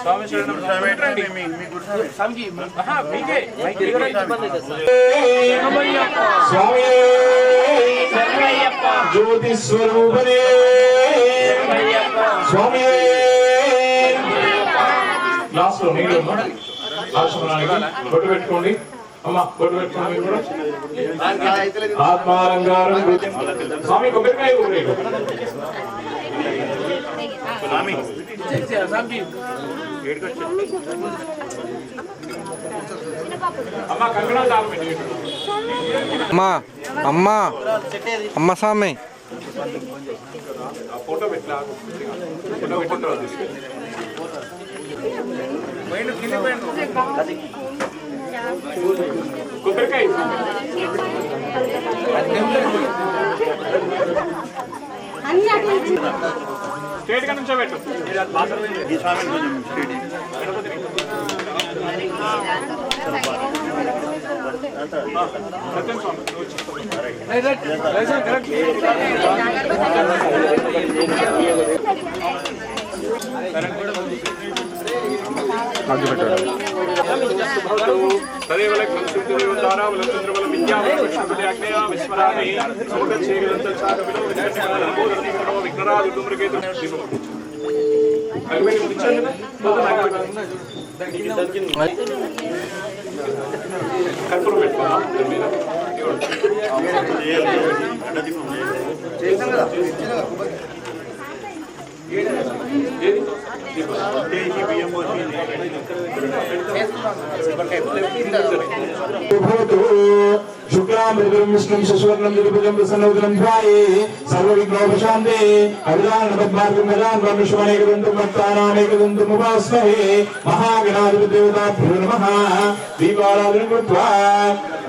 స్వామి శరణం స్వామి జ్యోతి స్వరూపనే స్వామి లాస్ట్ లో మీరు ఆశ్రమానికి బొట్టు పెట్టుకోండి అమ్మా బొట్టు పెట్టుకోండి మీరు ఆత్మాలంకారం స్వామి కొబ్బరికాయ స్వామి అమ్మా కంకణాలు తాగండి అమ్మా అమ్మా అమ్మ స్వామి ఫోటో పెట్టా ఫోటో పెట్టిన కొబ్బరికాయ స్ట్రేట్ గా నుంచో పెట్టు సత్యం స్వామి కర్పూరం పెట్టుకోమా शुक्लामृतं विष्णुं शशिवर्णं दिव्यभुजं प्रसन्नवदनं ध्याये सर्वविघ्नोपशान्ते अभिधानपद्मार्गं गजाननं विश्वमेकदन्तं भक्तानामेकदन्तम् उपास्महे महागणाधिपतिदेवताभ्यो नमः दीपाराधनं कृत्वा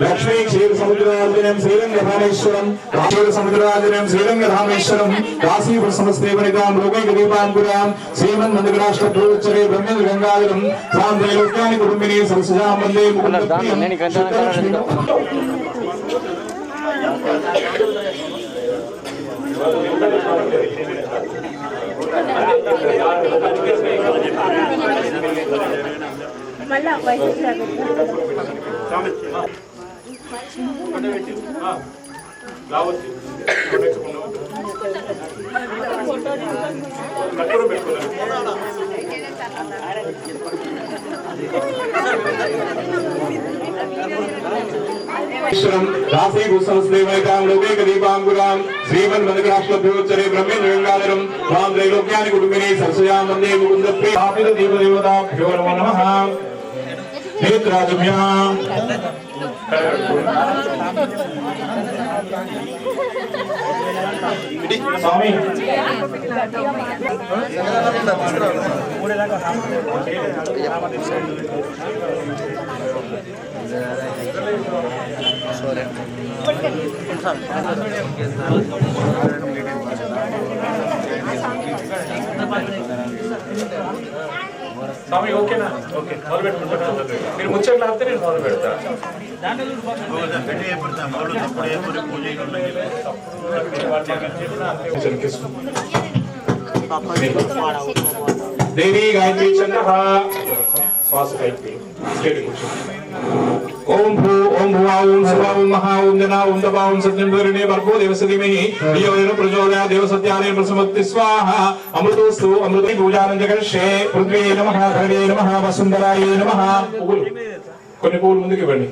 लक्ष्मी क्षीरसमुद्रार्जनं श्रीरङ्गधामेश्वरं क्षीरसमुद्रार्जनं श्रीरङ्गधामेश्वरं काशीपुरसमस्तेवनितां लोकैकदीपाङ्कुरां श्रीमन्मन्दगणाष्टभ्योच्चरे ब्रह्मेन्द्रगङ्गाधरं त्वां त्रैलोक्यानि कुटुम्बिनी सरसिजां वन्दे मुकुन्दप्रियं మళ్ళా వయసు दीपांकुरां श्रीमन्मन्दगणाष्टभ्योच्चरे ब्रह्मेन्द्रगङ्गाधरं त्वां त्रैलोक्यानि कुटुम्बिनी सरसिजां वन्दे मुकुन्दप्रियदेवताभ्यो नमो नमः नेत्राजभ्यः स्वामी స్వామి ఓకేనా ఓకే మొదలు పెట్టుకుంటాను మీరు ముచ్చట్లు ఆపితే నేను మొదలు పెడతా దేవి గాయత్రి చంద్ర శ్వాస గాయత్రి ओम भू ओम भुवा ओम शिवा ओम महा ओम जना ओम दबा ओम सत्यं द्वरिणे भर्गो देवस्य धीमहि धियो यो न प्रचोदयात् देवसत्याने प्रसमत्ति स्वाहा अमृतोस्तु अमृते पूजानं जगर्षे पृथ्वी नमः धरणे नमः वसुंधराय नमः కొన్ని పూలు ముందుకు ఇవ్వండి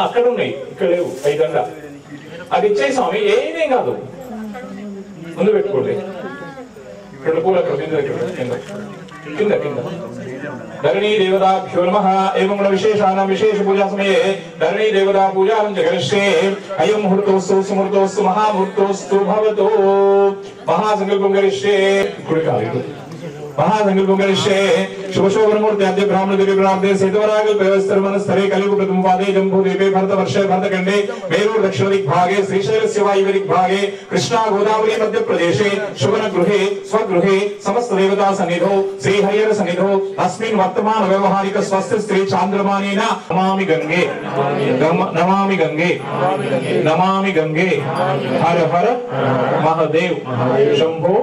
అక్కడ ఉన్నాయి ఇక్కడ లేవు 5 గంట అది ఇచ్చేయి స్వామి ఏమీ కాదు ముందు పెట్టుకోండి 2 పూలు అక్కడ కింద కింద धरणी देवताभ्यो नमः एवं विशेषानां विशेष पूजा समये धरणी देवता पूजां जगर्षे अयं मुहूर्तोस्तु सुमुहूर्तोस्तु महामुहूर्तोस्तु भवतु महासंकल्पं करिष्ये महासंकल्पं करिष्ये शुभशोभनमूर्ति आद्य ब्राह्मण देवी प्राप्ते सेतवरागल व्यवस्थरमन स्तरे कलियुग प्रथम पादे जम्बू द्वीपे भरतवर्षे भरतखंडे मेरु दक्षिण दिग्भागे श्रीशैलस्य वायव्य दिग्भागे कृष्णा गोदावरी मध्य प्रदेशे शुभन गृहे स्वगृहे समस्त देवता सन्निधौ श्री हरिहर सन्निधौ अस्मिन् वर्तमान व्यवहारिक स्वस्थ स्त्री चांद्रमानेन नमामि गंगे नमामि गंगे नमामि गंगे हर हर महादेव शंभो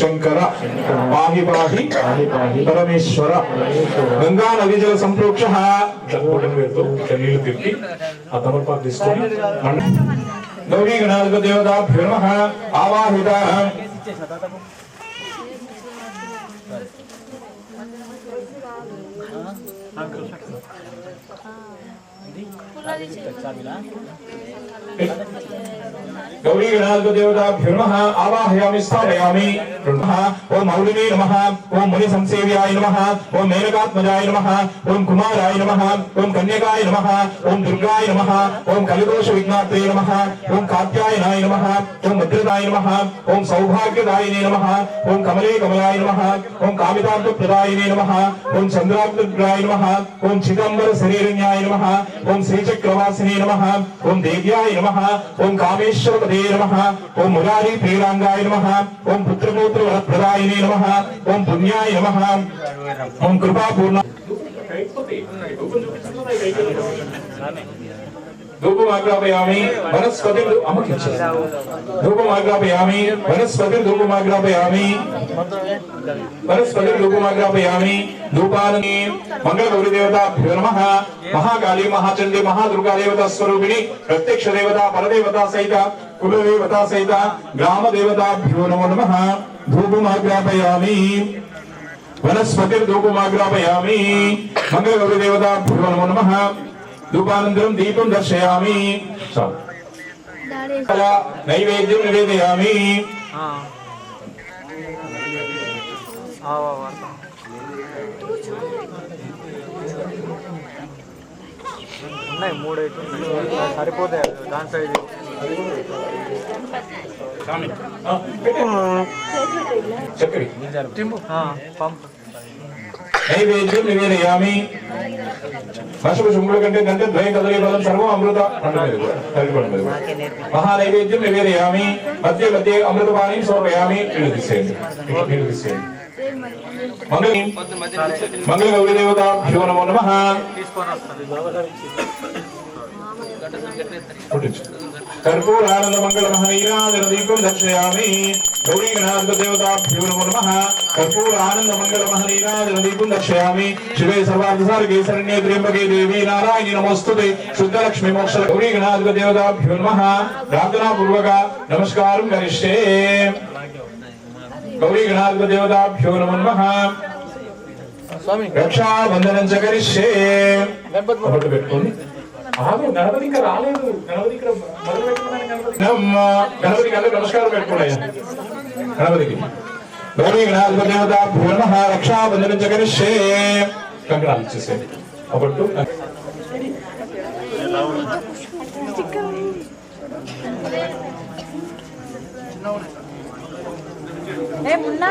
शंकर पाहि पाहि परमेश्वर गंगा नदी जल संप्रोक्ष गौरी गणाधिपति देवताभ्यो नमः आवाहित गौरी गणाधिपति देवताभ्यो नमः आवाहयामि स्थापयामि ओम मौलिने नमः ओम मुनि संसेव्याय नमः ओम मेनकात्मजाय नमः ओम कुमाराय नमः ओम कन्यकाय नमः ओम दुर्गाय नमः ओम कलिदोष विघ्नात्रे नमः ओम कात्यायनाय नमः ओम भद्रदाय नमः ओम सौभाग्यदायिने नमः ओम कमले कमलाय नमः ओम कामितार्थप्रदायिने नमः ओम चंद्रार्थप्रदाय नमः ओम चिदंबर शरीरण्याय नमः ओम श्रीचक्रवासिने नमः ओम देव्याय नमः ओम कामेश्वर पदे नमः ओम मुरारी प्रियरांगाय नमः ओम पुत्रपुत्र वरप्रदायिने नमः ओम पुण्याय नमः ओम कृपापूर्ण धूपमाग्रापयामि वनस्पति धूपमाग्रापयामि वनस्पति धूपमाग्रापयामि वनस्पति धूपमाग्रापयामि धूपानि मंगल गौरी देवताभ्यो नमः महाकाली महाचंडी महादुर्गा देवता स्वरूपिणी प्रत्यक्ष देवता परदेवता सहित कुल देवता सहित ग्राम देवताभ्यो नमो नमः धूपमाग्रापयामि वनस्पति धूपमाग्रापयामि मंगल गौरी देवताभ्यो नमो नमः धूपानन्तरं दीपं दर्शयामि नैवेद्यं निवेदयामि ఉన్నాయి మూడు సరిపోతాయి దాని సైజు పంప్ नैवेद्यं निवेदयामि शुंभुलकंटे गंटे द्वयं कदली फलं सर्वं अमृत महानैवेद्यं निवेदयामि मध्ये मध्ये अमृतपानीं समर्पयामि मंगल गौरी देवताभ्यो नमो नमः कर्पूरानंद मंगल महनीराजन दीपं दर्शयामि गौरी गणाधिपति देवताभ्यो नमो नमः कर्पूरानंद मंगल महनीराजन दीपं दर्शयामि शिवे सर्वार्थसाधके शरण्ये त्र्यंबके देवी नारायणी नमोस्तुते शुद्ध लक्ष्मी मोक्ष गौरी गणाधिपति देवताभ्यो नमः प्रार्थना पूर्वक नमस्कारं करिष्ये गौरी गणाधिपति देवताभ्यो नमो नमः रक्षाबंधनं च करिष्ये गणपति का रालेदु गणपति का మొదలు పెట్టుకున్నాను గణపతి గారు నమస్కారం పెట్టుకోండి గణపతికి గౌరీ గణాధిపతి దేవతాభ్యో నమః రక్షాబంధనం చ కరిష్యే కంకణాలు ఇచ్చేసేయండి అప్పుడు ఏ మున్నా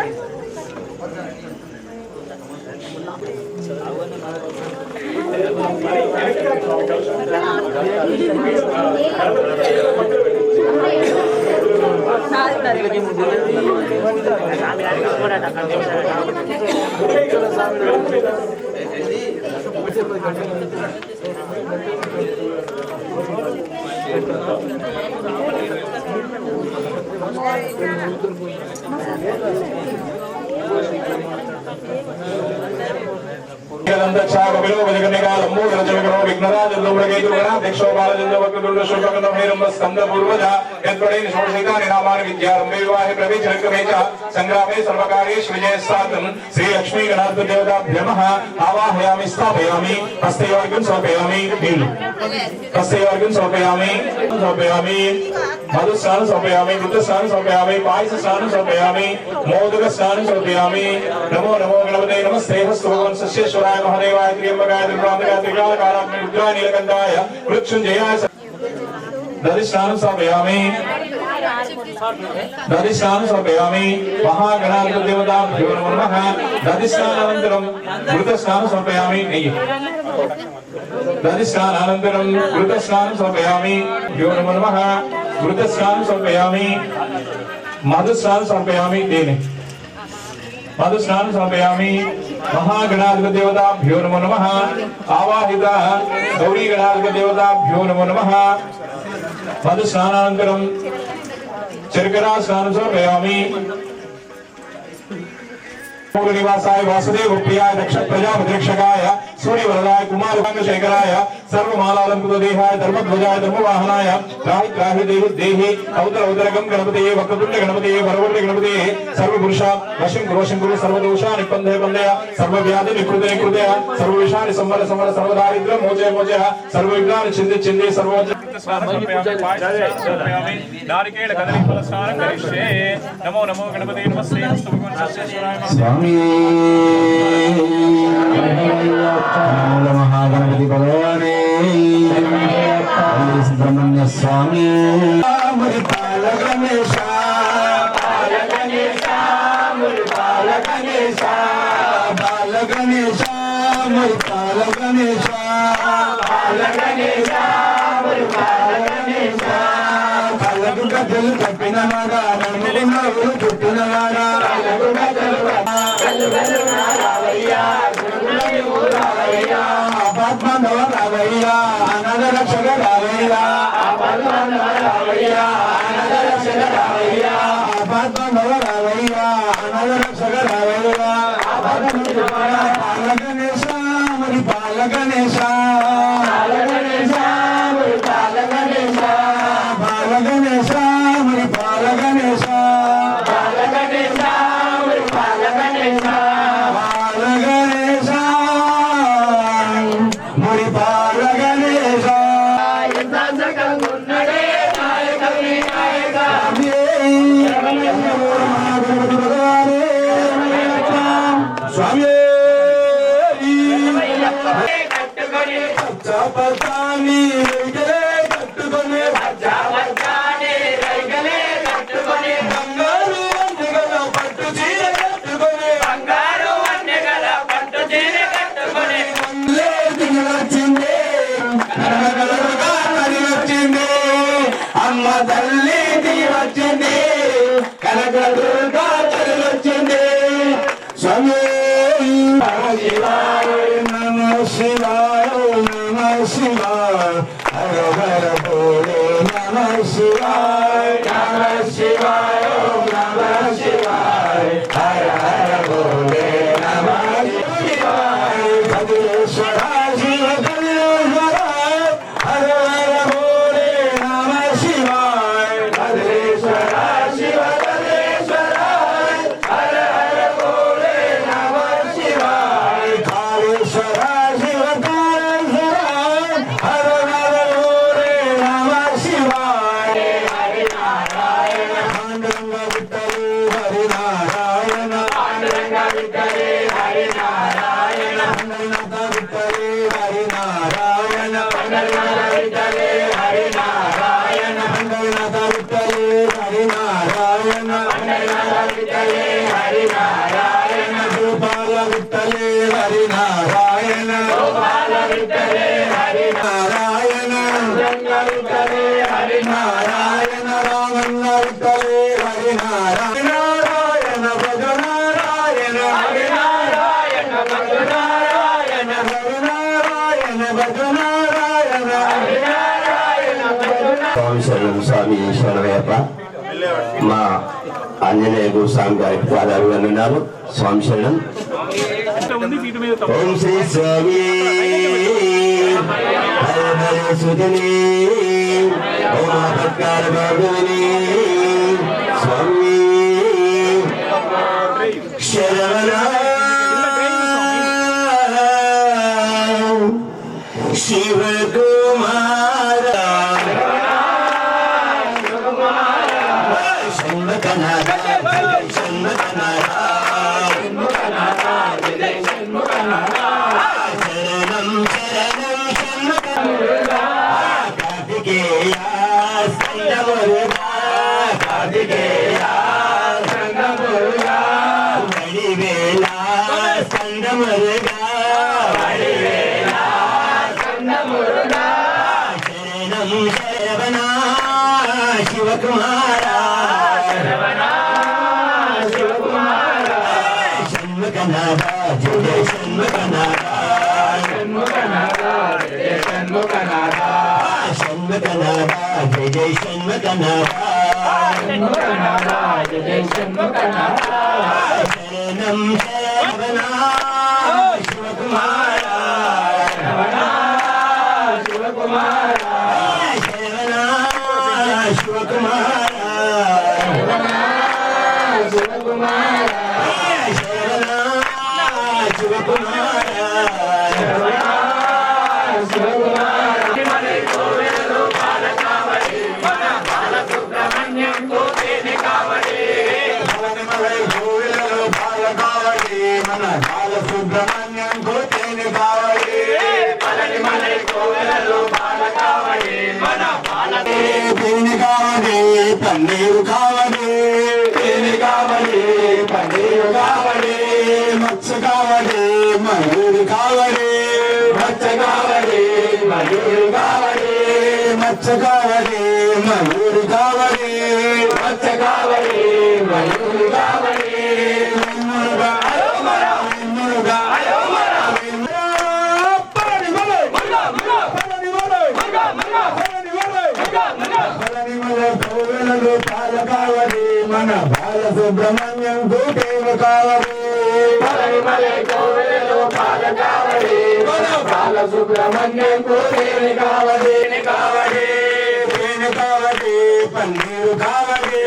श्री लक्ष्मी गणाधिपति देवताभ्यो नमः आवाहयामि स्थापयामि हस्तयोर्घ्यं समर्पयामि हस्तयोर्घ्यं समर्पयामि मधुस्नानं समर्पयामि बुद्धस्नानं समर्पयामि पायसस्नानं समर्पयामि मोदकस्नानं समर्पयामि नमो नमो गणपते नमस्ते हस्तोभवन् सस्येश्वराय महादेवाय त्र्यंबकाय त्रिपुरान्तकाय त्रिकालकालाग्नि रुद्राय नीलकण्ठाय मृत्युञ्जयाय दधिस्नानं समर्पयामि दधिस्नानं समर्पयामि महागणाधिपदेवताभ्यो नमः दधिस्नानानन्तरं घृतस्नानं समर्पयामि दधिस्नानानन्तरं घृतस्नानं समर्पयामि भ्यो नमः घृतस्नानं समर्पयामि मधुस्नानं समर्पयामि तेने मधुस्नानं समर्पयामि महागणाधिपदेवताभ्यो नमो नमः आवाहित गौरी गणाधिपदेवताभ्यो नमो नमः मधुस्नानानन्तरं शर्करा स्नानं समर्पयामि निवासाय वासुदेव प्रियाय दक्ष प्रजापतिरक्षकाय सूर्यवरदाय कुमारशेखराय सर्वमालालंकृत देहाय धर्मध्वजाय धर्मवाहनाय त्राहि त्राहि देहि अवतर अवतरगम गणपतये वक्रतुंड गणपतये वरवर्ति गणपतये सर्वपुरुषा वशं कुरु सर्वदोषा निपन्धय बन्धय सर्वव्याधि निकृतय सर्वविषाणि संवर सर्वदारिद्र्य मोचय सर्वविघ्नानि छिन्दि नारिकेल कदली फल स्नानं करिष्ये नमो नमो गणपते नमस्ते नमस्तु भगवान् सर्वेश्वराय स्वामी महागणपति भगवाने सुब्रह्मण्य स्वामी बाल गणेश बाल गणेश बाल गणेश बाल गणेश बाल गणेश बाल गणेश कपिन रावैया अनाथ रक्षक रावैया रावैया अनाथ रक्षक रावैया रावैया अनाथ रक्षक रावैया बाल गणेश मरी बाल गणेश बाल गणेश मरी बाल गणेश बाल गणेश मरी बाल गणेश बाल गणेश मरी बाल गणेश बाल गणेश मुड़ी बाल गणेश स्वामी पतानी कట్టుకొని బంగారు వన్నెగల పట్టు చీర కట్టుకొని వచ్చింది వచ్చింది అమ్మ తల్లి దిగి వచ్చింది కనక దుర్గా తల్లి వచ్చింది స్వామి నమ శివాయ నమ శివాయ హర హర భోలే నమ శివాయ నమ శివాయ నమ శివాయ హర హర భోలే నమ శివాయ భద్రేశ్వర శివ కల్లేశ్వర హర హర భోలే నమ శివాయ భద్రేశ్వర శివ కల్లేశ్వర హర హర భోలే నమ శివాయ కాళేశ్వర శివ కాళేశ్వర హర హర భోలే నమ శివాయ హరి నారాయణ పాండురంగ విఠలు హరి నారాయణ పాండురంగ విఠలే హరి నారాయణ పండరినాథ విఠలే హరి నారాయణ పండరినాథ విఠలే హరి నారాయణ పండరినాథ విఠలే హరి నారాయణ పండరినాథ విఠలే హరి నారాయణ గోపాల విఠలే హరి నారాయణ గోపాల విఠలే హరి నారాయణ రంగ విఠలే హరి నారాయణ రామన్న విఠలే హరి నారాయణ నారాయణ భజ నారాయణ హరి నారాయణ భజ నారాయణ హరి నారాయణ భజ నారాయణ హరి నారాయణ స్వామి శరణం స్వామి శరణయ్యప్ప మా ఆంజనేయ స్వామి గారికి పాదాలు అన్నారు స్వామి శరణం ఓం శ్రీ స్వామి హర హర సుజని ఓమాపత్కార బాబుని స్వామి శరవణ శివ కుమార శంభకనాథ శంభకనాథ శరణం శరణం శంభకనాథ కార్తికేయ స్కందమురుగా షణ్ముఖనాథ జయ జయ షణ్ముఖనాథ షణ్ముఖనాథ జయ షణ్ముఖనాథ షణ్ముఖనాథ జయ జయ షణ్ముఖనాథ షణ్ముఖనాథ జయ జయ షణ్ముఖనాథ శరణం శరవణ శివకుమార శరవణ శివకుమార శరవణ శివకుమార శరవణ శివకుమార శరవణ శివకుమార శరవణ శివకుమార మలై కోవెలలో బాలకావడి మన బాలసుబ్రహ్మణ్యం కోటేని కావడి మలై కోవెలలో బాలకావడి మన బాలసుబ్రహ్మణ్యం కోటేని కావడి మలై కోవెలలో బాలకావడి మన తేనె కావడి పన్నీరు కావడి తేనె కావడి పన్నీరు కావడి మత్స్య కావడి మయూరు కావడి మచ్చ కావడి మయూరు కావడి మత్స్య కావడి మయూరు కావడి మచ్చ కావడి మయూరు కావడి వెన్నుగా వెన్నుగా కోవెలలో పాల కావడి మన బాలసుబ్రహ్మణ్యం కోటేలు కావడి మలై కోవెలలో బాలకావడి మన బాలసుబ్రహ్మణ్యం కోటేని కావడి కావడి తేనె కావడి పన్నీరు కావడి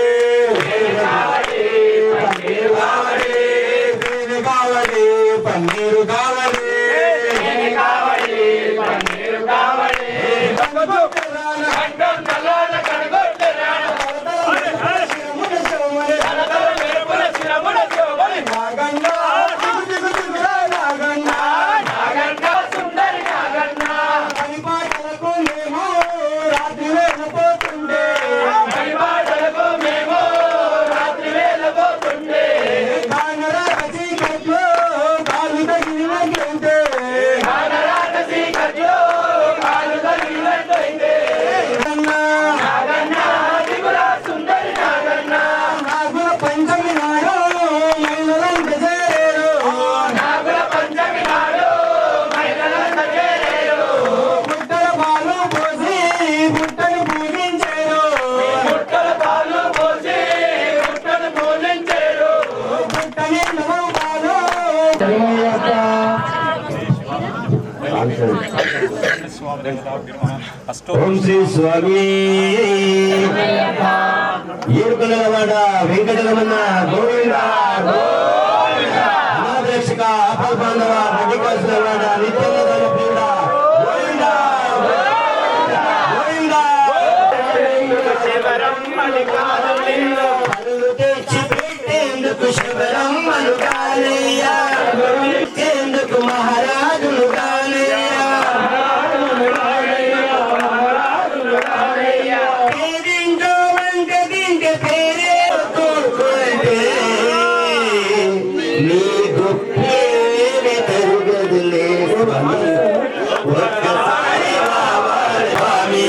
కావడి పన్నీరు కావడి తేనె కావడి పన్నీరు కావడి తేనె కావడి పన్నీరు కావడి ఖండం నల్లాల కడగొట్టరాన తలతల మెరుపుల శిరముల శోభని నాగన్న సుందరి నాగన్న పరిపాటలకు మేము రాత్రి వెళ్ళిపోతుండే పరిపాటలకు మేము రాత్రి వేళ పోతుండే కానరాక చీకట్లో కాలు తగిలినట్లయితే కానరాక చీకట్లో కాలు తగిలినట్టయితే నాగన్న దిగుల సుందరి నాగన్న నాగుల పంచమి నాడు మహిళలంత చేరేరు నాగుల పంచమి నాడు మహిళలంత చేరేరు పుట్టల పాలు పోసి పుట్టను పూజించారు పుట్టల పాలు పోసి పుట్టను పూజించారు పుట్టని నవ్వు పాలు ఓం శ్రీ స్వామి ఏడుకొండలవాడ వెంకటరమణ గోవింద అనాథరక్షక ఆపద బాంధవ రవికాసులవాడ నిత్యంగా ప్రియుడ గోవింద గోవింద శివరం మలికాదులిలో కళ్ళు తెచ్చి పెట్టేందుకు శివరం మలుగాలయ్యా ఎందుకు మహారాజులు గాలయ్యా పేరింటో వంట గింట పేరే కోరుకుంటే నీకు పేరే తరుగదులే స్వామి ఒక్కసారి రావాలి స్వామి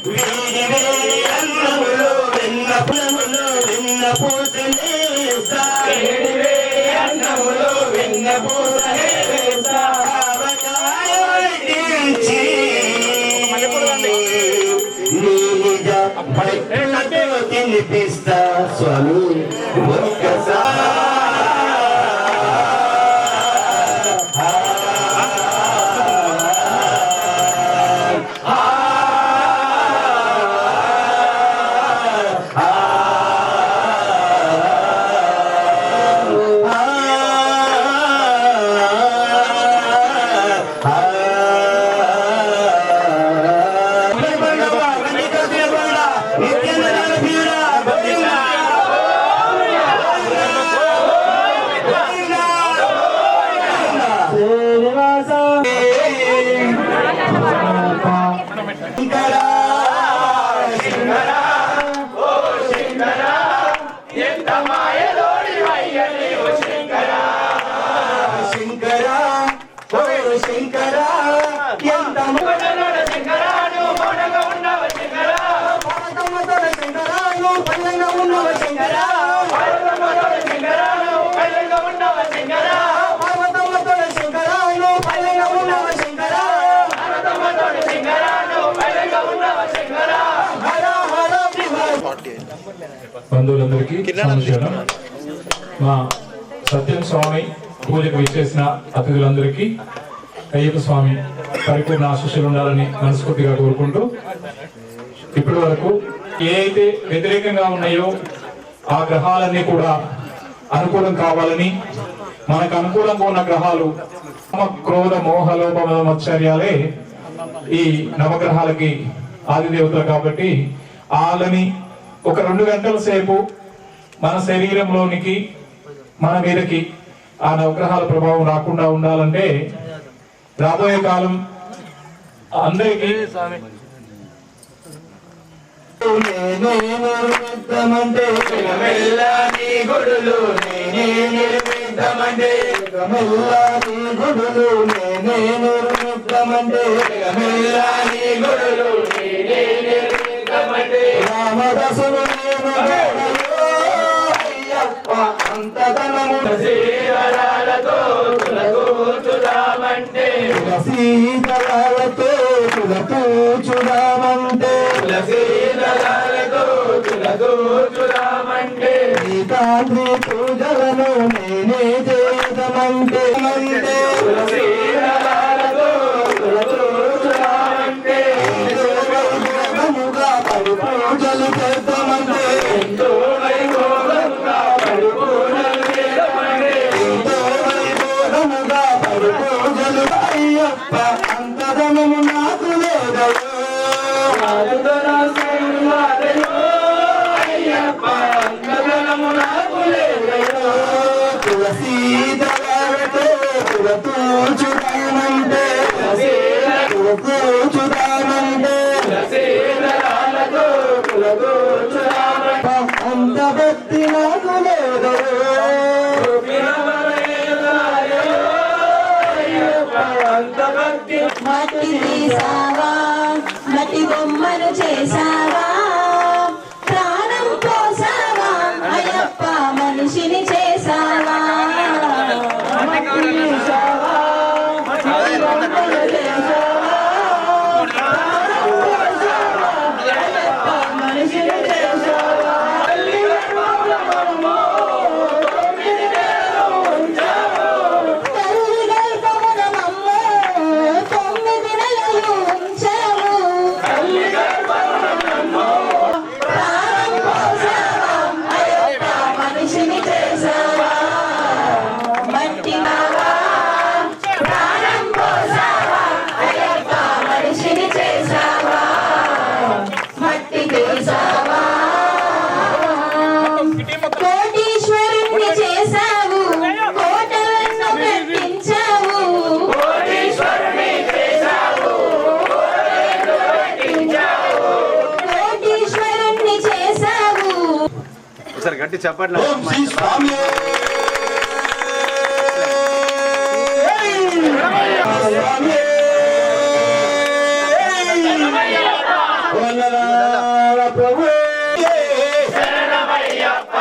వేడి వేడి అన్నములో వెన్న పులములో వెన్న పూసలే వేస్తా. వేడి వేడి అన్నములో వెన్న పూసలే వేస్తా. ఆవకాయ వడ్డించి నీ నిజ పళ్ళతో తినిపిస్తా స్వామి ఒక్కసారి నిత్య పల్లెంగా ఉన్నవ శంకర పార్వతమ్మతోడ శంకర పల్లెంగా ఉన్నవ శంకర పార్వతమ్మతోడ శంకర పల్లెంగా ఉన్నవ శంకర పార్వతమ్మతోడ శంకర పల్లెంగా ఉన్నవ శంకర హర హర బంధువులందరికీ నమస్కారం. మా సత్యం స్వామి పూజకు విచ్చేసిన అతిథులందరికీ అయ్యప్ప స్వామి పరిపూర్ణ ఆశీస్సులు ఉండాలని మనస్ఫూర్తిగా కోరుకుంటూ ఇప్పటి వరకు ఏ అయితే వ్యతిరేకంగా ఉన్నాయో ఆ గ్రహాలన్నీ కూడా అనుకూలం కావాలని, మనకు అనుకూలంగా ఉన్న గ్రహాలు క్రోధ మోహ లోభ మత్సర్యాలే ఈ నవగ్రహాలకి ఆదిదేవతలు కాబట్టి వాళ్ళని ఒక 2 గంటల సేపు మన శరీరంలోనికి మన మీదకి ఆ నవగ్రహాల ప్రభావం రాకుండా ఉండాలంటే రాబోయే కాలం అందరికీ నిర్మిద్దామంటే మెల్లని గుడులు నేనే నిర్మిద్దామంటే మెల్లని గుడులు నేనే నిర్మిద్దామంటే మెల్లని గుడులు నేనే నిర్మిద్దామంటే రామదాసులు నేను అయ్యప్ప అంతదనము శ్రీవరాలతో తులకూచుదామంటే తులసీదళాలతో తులకూచుదామంటే తులసీదళాలతో తులకూచుదామంటే నీ పూజలను నేనే చేద్దామంటే తులసీదళాలతో తులకూచుదామంటే పడి పూజలు చేద్దామంటే ఎంతో వైభోగముగా పడి పూజలు చేద్దామంటే ఎంతో వైభోగముగా పడి పూజలు అయ్యప్ప అంతదనము నాకు లేదయో అయ్యప్ప అంతదనము నాకు లేదయో తులసీదళాలతో తులకూచుదామంటే తులకూచుదామంటే అంత భక్తి నాకు లేదయో మట్టి తీసావా మట్టి బొమ్మను చేసావా ప్రాణం పోసావా అయ్యప్ప మనిషిని చేసావా మట్టి తీసావా మట్టి బొమ్మను చేసావా ప్రాణం పోసావా అయ్యప్ప మనిషిని చేసావా కోటీశ్వరుణ్ణి చేసావు కోటలను పెట్టించావు కోటీశ్వరుణ్ణి చేసావు. ఒకసారి గట్టి చెప్పట్లే ప్రభు శరణమయ్యప్ప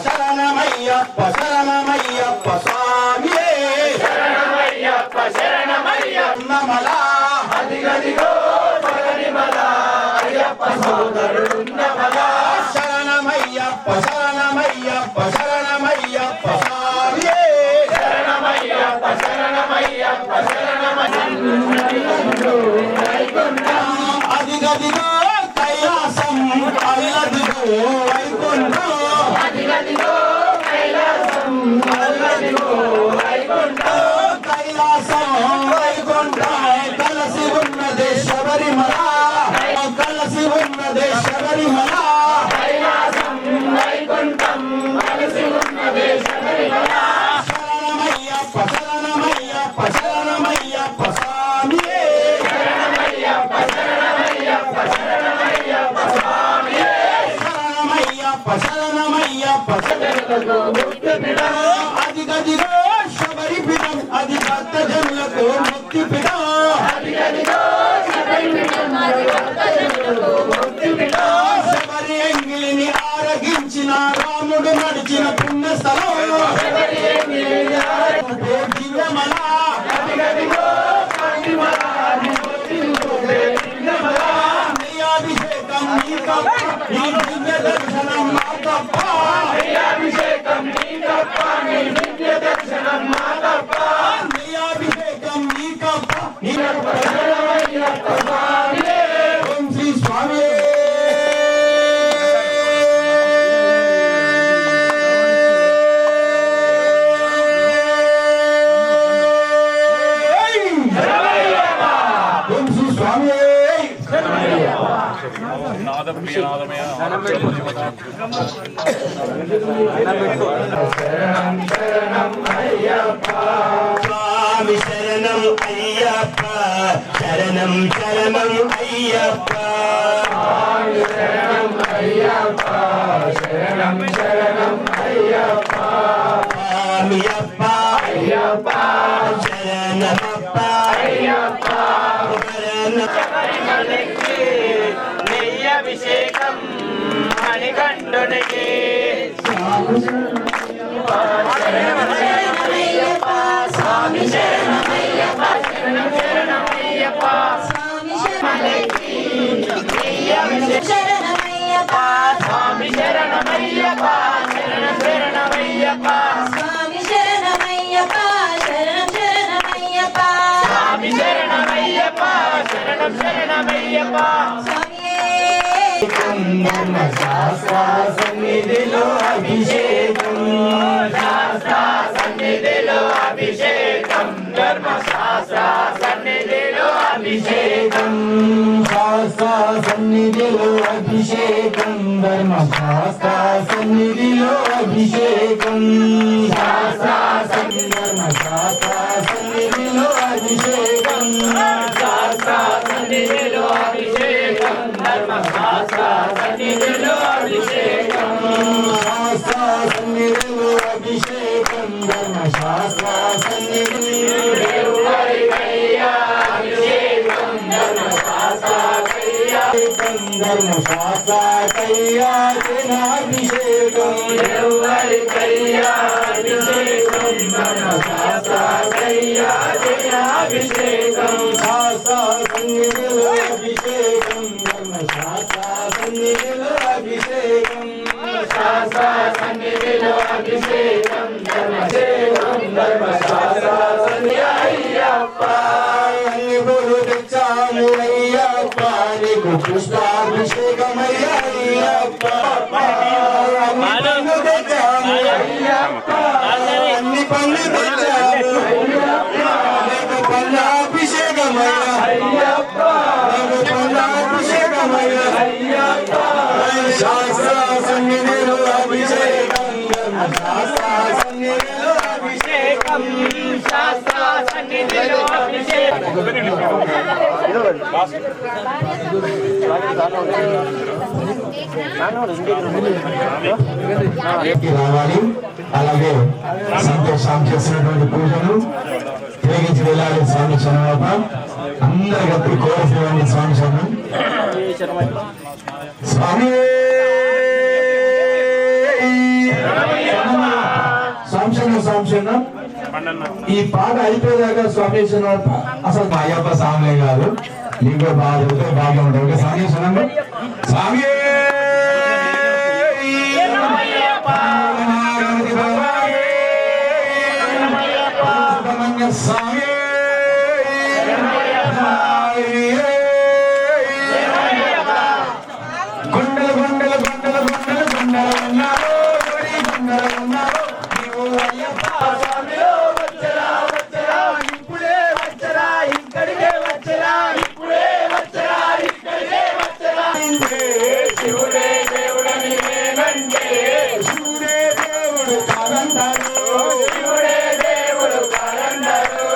శరణమయ్యప్ప శరణమయ్యప్ప స్వామియే శరణమయ్యప్ప శరణమయ్యప్ప నమలా అదిగదిగో పగనిమలా అయ్యప్ప సోదరున్నమలా శరణమయ్యప్ప శరణమయ్యప్ప శరణమయ్యప్ప స్వామియే శరణమయ్యప్ప శరణమయ్యప్ప శరణమయ్యప్ప అదిగదిగో కైలాసం అల్లదిగో వైకుంఠం అదిగదిగో కైలాసం అల్లదిగో వైకుంఠం కైలాసం వైకుంఠం కలసి ఉన్నదే శబరిమల కలసి ఉన్నదే శబరిమల కైలాసం వైకుంఠం కలసి ఉన్నదే శబరిమల శరణమయ్యప్ప శరణమయ్యప్ప శరణమయ్యప్ప స్వామియే శరణమయ్యప్ప శరణమయ్యప్ప శరణమయ్యప్ప స్వామియే శరణమయ్యప్ప శరణమయ్యప్ప అదిగదిగో శబరి పీఠం అది భక్త జనులకు ముక్తి పీఠం అదిగదిగో స్వామి శరణం అయ్యప్ప శరణం శరణం అయ్యప్ప శరణం అయ్యప్ప శరణం శరణం అయ్యప్ప స్వామియప్ప అయ్యప్ప శరణమప్ప అయ్యప్ప నెయ్యభిషేకం మణికంఠునికి స్వామి శరణమయ్యప్ప స్వామి శరణమయ్యప్ప శరణమయ్యప్ప స్వామి శరణమయ్యప్ప స్వామి శరణమయ్యప్ప శరణం శరణమయ్యప్ప స్వామి శరణమయ్యప్ప శరణం శరణమయ్యప్ప స్వామి శరణమయ్యప్ప శరణం శరణమయ్యప్ప ధర్మశాస్త్ర సన్నిధిలో అభిషేకం సన్నిధిలో అభిషేకం ధర్మశాస్త్ర సన్నిధిలో అభిషేకం శాస్త్ర సన్నిధిలో అభిషేకం ధర్మశాస్త్ర సన్నిధిలో అభిషేకం శాస్త్ర ధర్మశాస్త్ర సన్నిధిలో అభిషేకం శాస్త్ర సన్నిధిలో అభిషేకం ధర్మశాస్త్ర సన్నిధిలో అభిషేకం శాస్త్ర సన్నిధిలో అభిషేకం ధర్మశాస్త్ర సన్నిధిలో అభిషేకం ధర్మశాస్త్ర ధర్మశాస్త్ర కయ్యాభిషేకం ఎవరికయ్యా అభిషేకం ధర్మశాస్త్ర అభిషేకం శాస్త్ర సన్నిధిలో అభిషేకం ధర్మశాస్త్ర సన్నిధిలో అభిషేకం శాస్త్ర సన్నిధిలో అభిషేకం ధర్మశేఖం ధర్మశాస్త్ర అయ్యప్ప గురు తెచ్చాము అయ్యప్ప నీకు పుష్పాభిషేకమయ్యప్ప అన్ని తెచ్చాము అయ్యప్ప అన్ని పళ్ళు తెచ్చాము నీకు పళ్ళాభిషేకమయ్యప్ప నీకు పళ్ళాభిషేకమయ్యప్ప శాస్త్ర సన్నిధిలో అభిషేకం ధర్మశాస్త్ర సన్నిధిలో అభిషేకం శాస్త్ర సన్నిధిలో అభిషేకం రావాలి. అలాగే సంతోషం చేసినటువంటి పూజను తిరిగించి వెళ్ళాలి. స్వామి శరణప్ప అందరు కలిపి కోరసివ్వండి. స్వామి శరణం స్వామి సంశయం ఈ పాట అయిపోయేదాకా స్వామి శరణప్ప అసలు మా అయ్యప్ప స్వామి కాదు. నీకు బాగా చెబితే బాగా ఉంటుంది. స్వామి శరణం స్వామి స్వామి గుండెలు గుండెలు గుండెలు గుండెలు గుండెలు ఉన్నారు గుండెలు ఉన్నారు నీవు అయ్యప్ప స్వామిలో వచ్చరా వచ్చరా ఇప్పుడే వచ్చరా ఇక్కడికే వచ్చరా ఇప్పుడే వచ్చరా ఇక్కడికే వచ్చరా శివుడే దేవుడని నేనంటే శివుడే దేవుడు కాదంటారు శివుడే దేవుడు కాదంటారు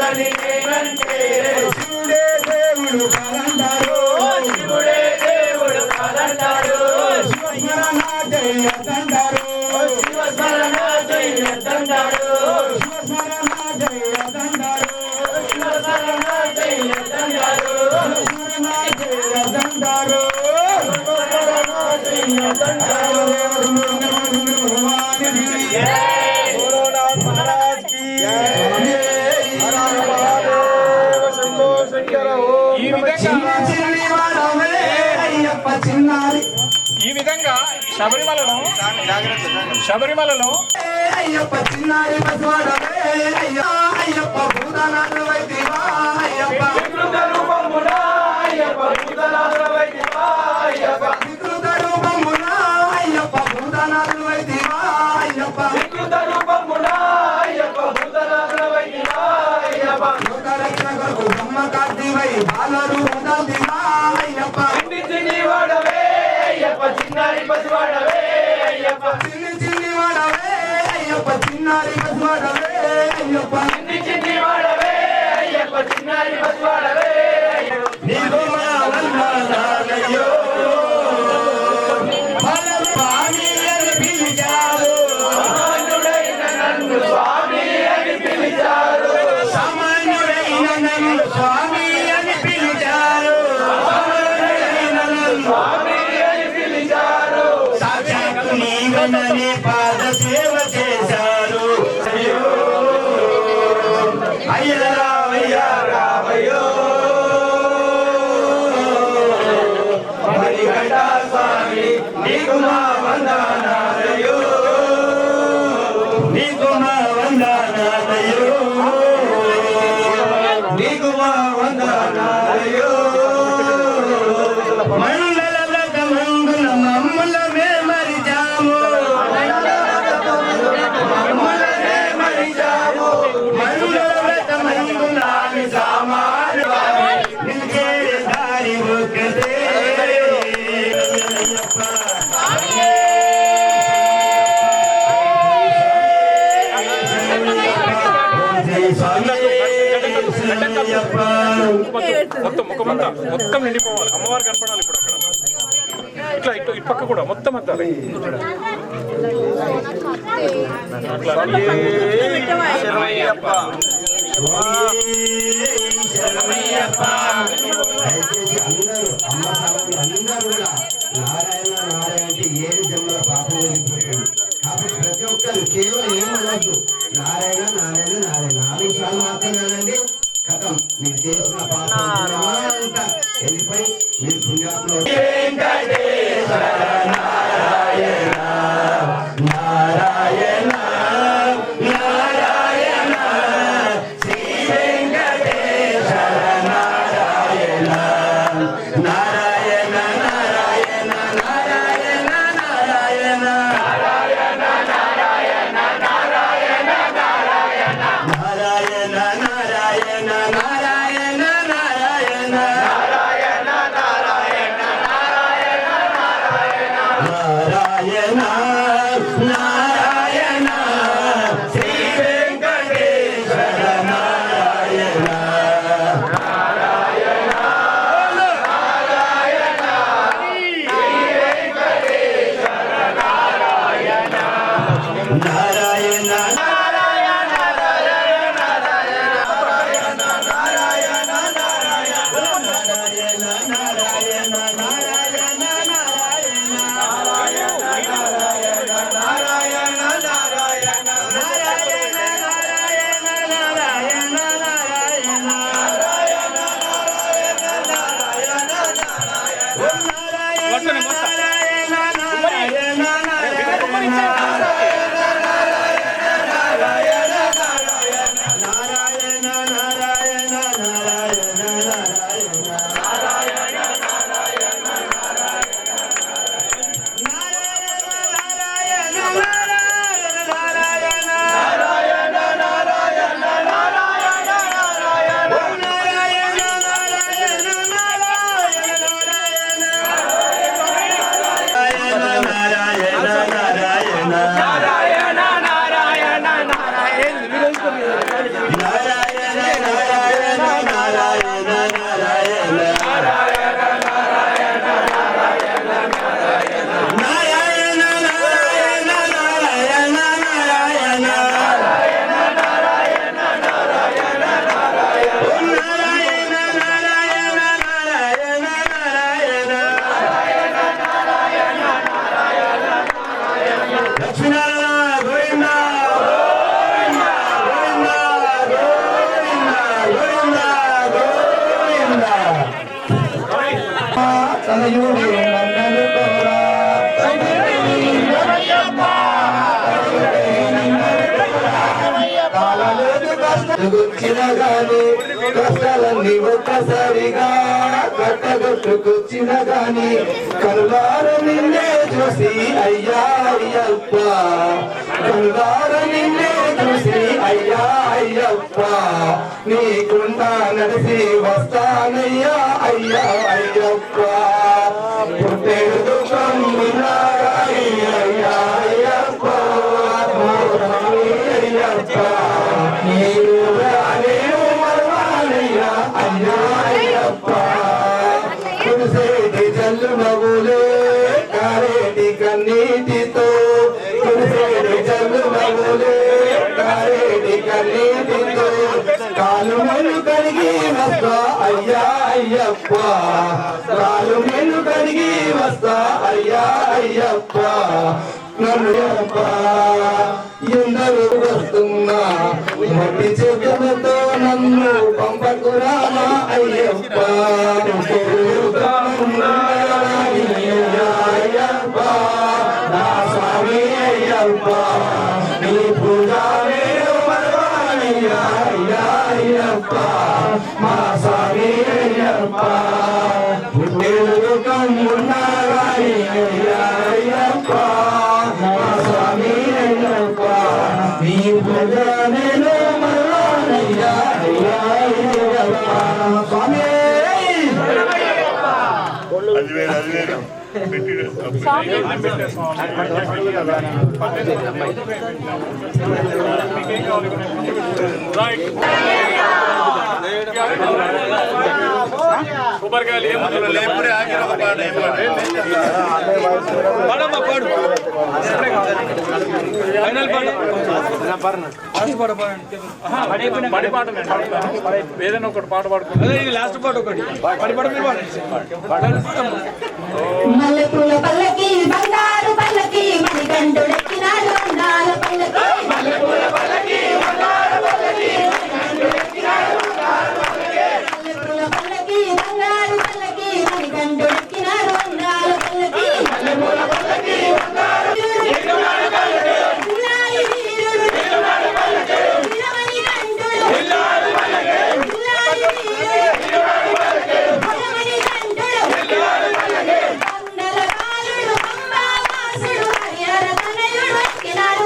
లేదని నేనంటే శివుడే దేవుడు కాదంటారు శివుడే దేవుడు కాదంటాడు శివస్మరణ జయతంటారు శివస్మరణ జయతంటాడు శివస్మరణ జయతంటారు శివస్మరణ జయతంటాడు శివస్మరణ జయతంటారు ఈ విధంగా శబరిమలలో అయ్యప్ప చిన్నారి బసవాడవే అయ్యప్ప భూతానాథుడు వైదివా అయ్యప్ప వికృత రూపమున అయ్యప్ప భూతనాథుడు వైదివా అయ్యప్ప వికృత రూపమున అయ్యప్ప భూతానాథుడు వైదివా అయ్యప్ప వికృత రూపమున అయ్యప్ప భూతనాథుడు వైదివా అయ్యప్ప లోకరక్షకుడు బ్రహ్మ కార్తివై బాలరు ఉదాదివా అయ్యప్ప చిన్ని వాడవే అయ్యప్ప చిన్నారి పసివాడవే అయ్యప్ప చిన్ని వాడవే అయ్యప్ప చిన్నారి బసవాడవే అయ్యప్ప చిన్ని వాడవే అయ్యప్ప చిన్నారి పసివాడవే నీకు మా వందనాలయ్యో స్వామి అని పిలిచారు సామాన్యుడైన నన్ను స్వామి అని పిలిచారు సామాన్యుడైన నన్ను స్వామి అని పిలిచారు సామాన్యుడైన నన్ను స్వామి అని పిలిచారు సాక్షాత్తు నీవనని పాద సేవ చేశారు అయ్య రామయ్య రామయ్యో మణికంఠ స్వామి నీకు మా వందనాలయ్యో నీకు మా వందనాలయ్యో నీకు మా వందనాలయ్యో మండల వ్రత మంగుల మమ్ములమే మరిచాము మమ్మల్నే మరిచాము మండల వ్రత మంగులామి సామాను నిలిచే దారి ఒక్కటే మొత్తం ముఖమంతా మొత్తం నిండిపోవాలి. అమ్మవారు కనపడాలి ఇప్పుడు అక్కడ. ఇట్లా ఇటు ఇటు పక్క కూడా మొత్తం అంతా శరణమయ్యప్ప. దయచేసి అందరూ అమ్మ సాగులు అందరూ కూడా నారాయణ నారాయణ అంటే 7 జన్మల పాపం వెళ్ళిపోయాడు. కాబట్టి ప్రతి ఒక్కరు కేవలం ఏమనొద్దు, నారాయణ నారాయణ నారాయణ 4 సార్లు మాత్రమేనండి. కథం మీరు చేసిన పాపం అంతా వెళ్ళిపోయి మీరు పుణ్యాత్మలో నారాయణ నారాయణ నారాయణ శ్రీ వెంకటేశ్వర నారాయణ నారాయణ నారాయణ నారాయణ నారాయణ నారాయణ నారాయణ నారాయణ నారాయణ నారాయణ నారాయణ శ్రీ వెంకటేశ్వర నారాయణ నారాయణ తనయుడు నన్నను కోరా కాలలేదు కష్టకొచ్చిన గాని కష్టాలన్నీ ఒక్కసారిగా కట్టగొట్టుకొచ్చిన గాని కరువార నిన్నే చూసి అయ్యా అయ్యప్ప కరువార నిన్నే చూసి అయ్యా అయ్యప్ప నీకుండా నడిసి వస్తానయ్యా అయ్యా అయ్యప్ప పుట్టేడు దుఃఖం అయ్యా అయ్యప్ప అయ్యప్ప నీరు మరవాలయ్యా అయ్యా అయ్యప్ప కురిసేటి జల్లు నవ్వులే కారేటి కన్నీటితో కురిసేటి జల్లు నవ్వులే కారేటి కన్నీటితో కాలు మెను కడిగి వస్తా అయ్యా అయ్యప్ప కాలు మెను కడిగి వస్తా అయ్యా అయ్యప్ప నన్ను ఎందరూ వస్తున్నా మట్టి చేతులతో నన్ను పంపకు రామా అయ్యప్ప అయ్యప్ప నా స్వామి అయ్యప్ప నీ పూజ అయ్యా అయ్యప్ప మా స్వామి అయ్యప్ప పుట్టేడు కమ్మున్నారాయి అయ్యా అయ్యప్ప మా స్వామి అయ్యప్ప నీ పూజ నేను మరవాలయ్యా అయ్యా అయ్యప్ప స్వామి కొబ్బరికాయలు ఏమన్నా లేపురే ఆగిన ఒక పాట పాడమ్మా పాడు ఫైనల్ పాట ఏదైనా ఒకటి పాట పాడుకో లాస్ట్ పాట ఒకటి మల్లెపూల పల్లకి బంగారు పల్లకి మణికంఠుడెక్కినాడు అందాల పల్లకి మల్లెపూల పల్లకి బంగారు పల్లకి మణికంఠుడెక్కినాడు అందాల పల్లకి మల్లెపూల పల్లకి బంగారు పల్లకి మణికంఠుడెక్కినాడు అందాల పల్లకి మల్లెపూల పల్లకి బంగారు ఎక్కినాడు పల్లకి ఇల్లాలి వీరుడు ఎక్కినాడు పల్లకి వీరమణి కంఠుడు ఇల్లాలి పల్లకి ఇల్లాలి వీరుడు ఎక్కినాడు పల్లకి వీరమణి కంఠుడు ఇల్లాలి పల్లకి అందల బాలుడు అంబావాసుడు హరిహర తనయుడు ఎక్కినాడు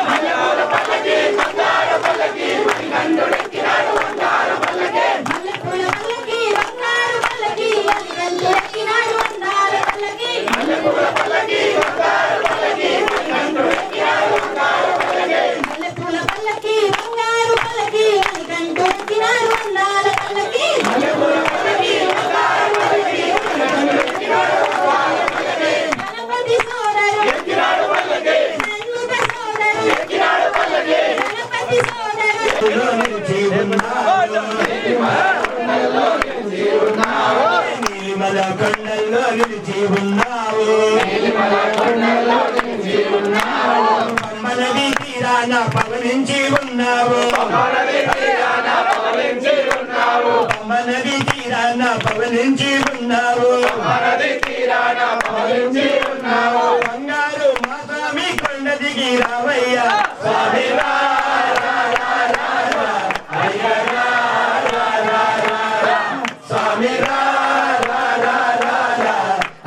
మల్లెపూల పల్లకి బంగారు పల్లకి మణికంఠుడు ఎక్కినాడు అందాల పల్లకి మల్లెపూల పల్లకి బంగారు పల్లకి మణికంఠుడు ఎక్కినాడు అందాల పల్లకి మల్లెపూల పల్లకి బంగారు పల్లకి మణికంఠుడు ఎక్కినాడు అందాల పల్లకి మల్లెపూల పల్లకి బంగారు పల్లకి మణికంఠుడు ఎక్కినాడు అందాల పల్లకి మల్లెపూల పల్లకి బంగారు పల్లకి మణికంఠుడు ఎక్కినాడు అందాల పల్లకి గణపతి సోదరు ఎక్కినాడు పల్లకి షణ్ముఖ సోదరు ఎక్కినాడు పల్లకి గణపతి సోదరు నీలిమల కొండల్లో నిలిచి ఉన్నావు అమ్మనది తీరాన పవనించి ఉన్నావు అమ్మనది తీరాన పవనించి ఉన్నావు బంగారు మా స్వామి కొండ దిగి రావయ్యా స్వామి రా స్వామి రా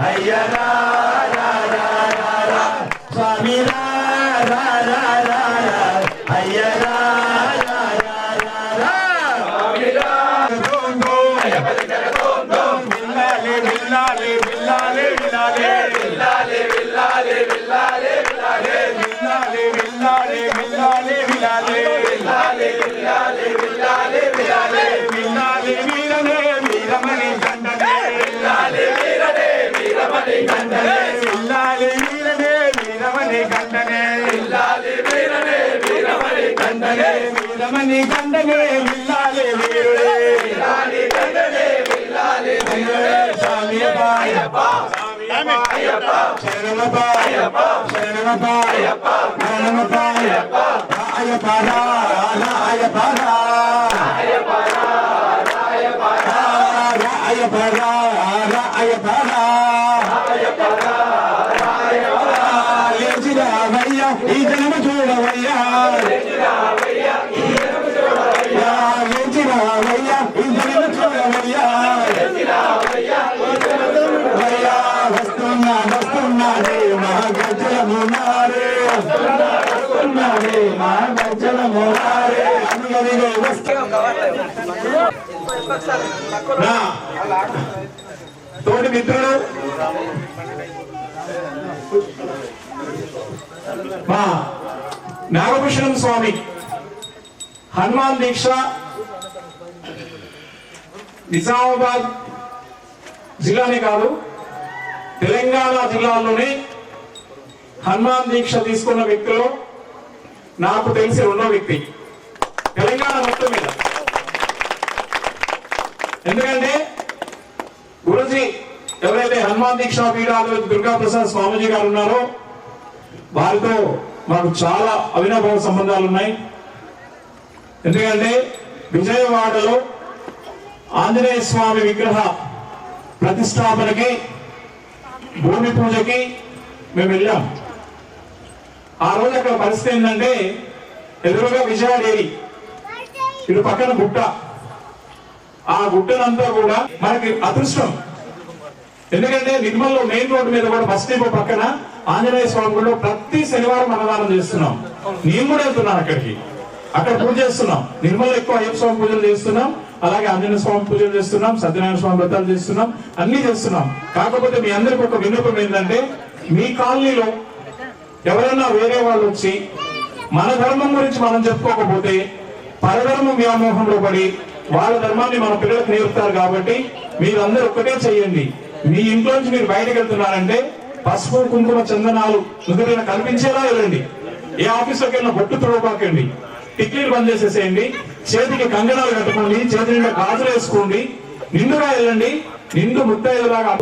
అయ్యా స్వామి రా అయ్యా వీరమణి గండనే విల్లాలి వీరుడే స్వామి అయ్యప్ప శరణమప్ప శరణమప్ప శరణమప్ప అయ్యప్ప అయ్యప్ప అయ్యప్ప వచ్చినావయ్యా ఇంద్రుడు చూడవయ్యా అయ్యా వస్తున్నాడే మా గజలమునారే వస్తున్నాడే మా గజలమునారే అందుకని నా తోటి మిత్రుడు మా నాగభూషణం స్వామి హనుమాన్ దీక్ష నిజామాబాద్ జిల్లానే కాదు తెలంగాణ జిల్లాలోనే హనుమాన్ దీక్ష తీసుకున్న వ్యక్తులు నాకు తెలిసి రెండో వ్యక్తి తెలంగాణ మొత్తం మీద. ఎందుకంటే గురుజీ ఎవరైతే హనుమాన్ దీక్ష పీఠాధిపతి దుర్గా ప్రసాద్ స్వామిజీ గారు ఉన్నారో వారితో మాకు చాలా అవినాభావ సంబంధాలు ఉన్నాయి. ఎందుకంటే విజయవాడలో ఆంజనేయ స్వామి విగ్రహ ప్రతిష్టాపనకి భూమి పూజకి మేము వెళ్ళాం. ఆ రోజు అక్కడ పరిస్థితి ఏంటంటే ఎదురుగా విజయవాడ ఏరి ఇటు పక్కన గుట్ట, ఆ గుట్టనంతా కూడా మనకి అదృష్టం. ఎందుకంటే నిర్మల్లో మెయిన్ రోడ్డు మీద కూడా బస్ డిపో పక్కన ఆంజనేయ స్వామి గుడిలో ప్రతి శనివారం అన్నదానం చేస్తున్నాం. నేను కూడా వెళ్తున్నాను అక్కడికి, అక్కడ పూజ చేస్తున్నాం. నిర్మల్లో ఎక్కువ అయ్యప్ప స్వామి పూజలు చేస్తున్నాం, అలాగే ఆంజనేయ స్వామి పూజలు చేస్తున్నాం, సత్యనారాయణ స్వామి వ్రతాలు చేస్తున్నాం, అన్ని చేస్తున్నాం. కాకపోతే మీ అందరికి ఒక విన్నపం ఏంటంటే మీ కాలనీలో ఎవరైనా వేరే వాళ్ళు వచ్చి మన ధర్మం గురించి మనం చెప్పుకోకపోతే పరధర్మం వ్యామోహంలో పడి వాళ్ళ ధర్మాన్ని మన పిల్లలకు నేర్పుతారు. కాబట్టి మీరందరూ ఒక్కటే చెయ్యండి, మీ ఇంట్లోంచి మీరు బయటకు వెళ్తున్నారంటే పసుపు కుంకుమ చందనాలు నుదుటిన కల్పించేలా వెళ్ళండి. ఏ ఆఫీస్లోకి వెళ్ళినా బొట్టు తొడపాకండి, టిక్లీలు బంద్ చేసేసేయండి, చేతికి కంగనాలు కట్టుకోండి, చేతి నిండా గాజులు వేసుకోండి, నిండుగా వెళ్ళండి, నిండు ముత్తైదులాగా.